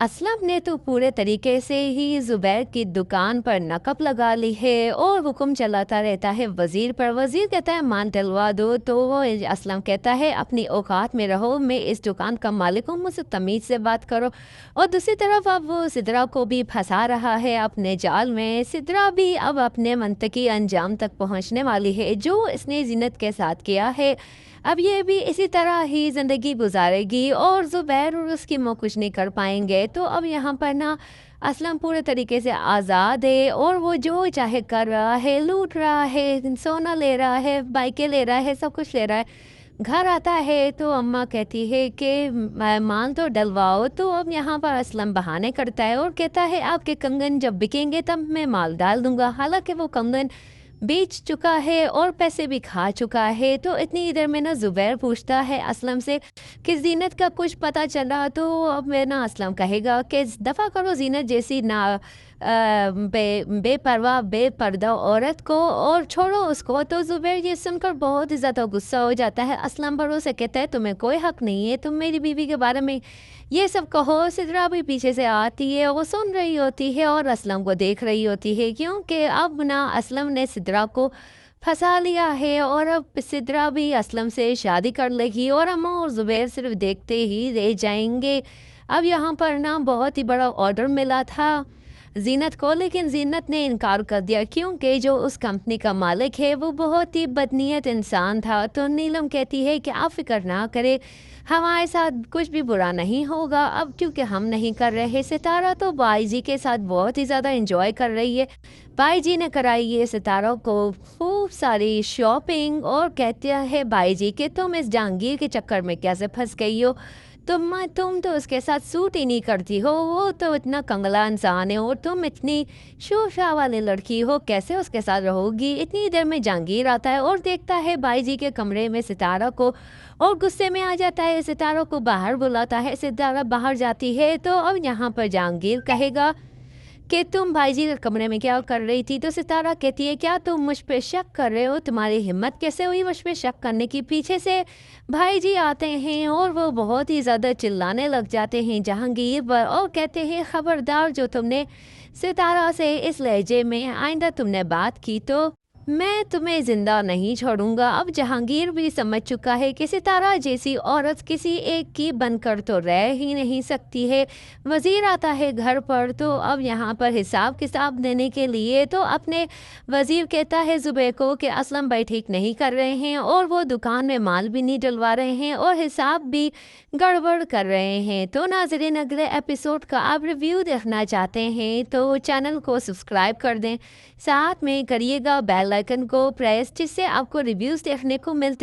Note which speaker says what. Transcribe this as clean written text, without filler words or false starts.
Speaker 1: असलम ने तो पूरे तरीके से ही ज़ुबैर की दुकान पर नकब लगा ली है और हुक्म चलाता रहता है वज़ीर पर। वज़ीर कहता है मान डलवा दो, तो वो असलम कहता है अपनी औकात में रहो, मैं इस दुकान का मालिक हूँ, मुझसे तमीज़ से बात करो। और दूसरी तरफ अब वो सिदरा को भी फंसा रहा है अपने जाल में। सिदरा भी अब अपने मंतकी अंजाम तक पहुँचने वाली है जो इसने ज़ीनत के साथ किया है। अब ये भी इसी तरह ही ज़िंदगी गुजारेगी और ज़ुबैर और उसकी माँ कुछ नहीं कर पाएंगे। तो अब यहाँ पर ना असलम पूरे तरीके से आज़ाद है और वो जो चाहे कर रहा है, लूट रहा है, सोना ले रहा है, बाइकें ले रहा है, सब कुछ ले रहा है। घर आता है तो अम्मा कहती है कि माल तो डलवाओ, तो अब यहाँ पर असलम बहाने करता है और कहता है आपके कंगन जब बिकेंगे तब मैं माल डाल दूंगा। हालांकि वो कंगन बेच चुका है और पैसे भी खा चुका है। तो इतनी देर में ना ज़ुबैर पूछता है असलम से कि ज़ीनत का कुछ पता चला। तो अब मैं ना असलम कहेगा कि दफ़ा करो ज़ीनत जैसी ना बेपरवाह बेपर्दा औरत को और छोड़ो उसको। तो ज़ुबैर ये सुनकर बहुत ही ज़्यादा गुस्सा हो जाता है। असलम भरोसे कहता है तुम्हें कोई हक़ नहीं है, तुम मेरी बीवी के बारे में ये सब कहो। सिदरा भी पीछे से आती है, वो सुन रही होती है और असलम को देख रही होती है, क्योंकि अब ना असलम ने सिदरा को फंसा लिया है और अब सिदरा भी असलम से शादी कर लेगी और अम्मा और ज़ुबैर सिर्फ देखते ही रह जाएंगे। अब यहाँ पर ना बहुत ही बड़ा ऑर्डर मिला था ज़ीनत को, लेकिन ज़ीनत ने इनकार कर दिया क्योंकि जो उस कंपनी का मालिक है वो बहुत ही बदनीयत इंसान था। तो नीलम कहती है कि आप फिक्र ना करें, हमारे साथ कुछ भी बुरा नहीं होगा अब क्योंकि हम नहीं कर रहे। सितारा तो बाई जी के साथ बहुत ही ज़्यादा इंजॉय कर रही है। बाई जी ने कराई है सितारा को खूब सारी शॉपिंग और कहते हैं बाई जी कि तुम इस जहांगीर के चक्कर में कैसे फंस गई हो, तुम तो उसके साथ सूट ही नहीं करती हो, वो तो इतना कंगला इंसान है और तुम इतनी शोशा वाली लड़की हो, कैसे उसके साथ रहोगी। इतनी देर में जहांगीर आता है और देखता है बाई जी के कमरे में सितारा को और गुस्से में आ जाता है, सितारा को बाहर बुलाता है। सितारा बाहर जाती है तो अब यहाँ पर जहांगीर कहेगा कि तुम भाईजी के कमरे में क्या कर रही थी। तो सितारा कहती है क्या तुम मुझ पे शक कर रहे हो, तुम्हारी हिम्मत कैसे हुई मुझ पे शक करने की। पीछे से भाईजी आते हैं और वो बहुत ही ज़्यादा चिल्लाने लग जाते हैं जहांगीर पर और कहते हैं खबरदार जो तुमने सितारा से इस लहजे में आइंदा तुमने बात की तो मैं तुम्हें जिंदा नहीं छोड़ूंगा। अब जहांगीर भी समझ चुका है कि सितारा जैसी औरत किसी एक की बनकर तो रह ही नहीं सकती है। वज़ीर आता है घर पर तो अब यहाँ पर हिसाब किताब देने के लिए तो अपने वज़ीर कहता है ज़ुबैर को कि असलम भाई ठीक नहीं कर रहे हैं और वो दुकान में माल भी नहीं डलवा रहे हैं और हिसाब भी गड़बड़ कर रहे हैं। तो नाज़रीन अगले एपिसोड का आप रिव्यू देखना चाहते हैं तो चैनल को सब्सक्राइब कर दें, साथ में करिएगा बेल आइकन को प्रेस जिससे आपको रिव्यूज़ देखने को मिलते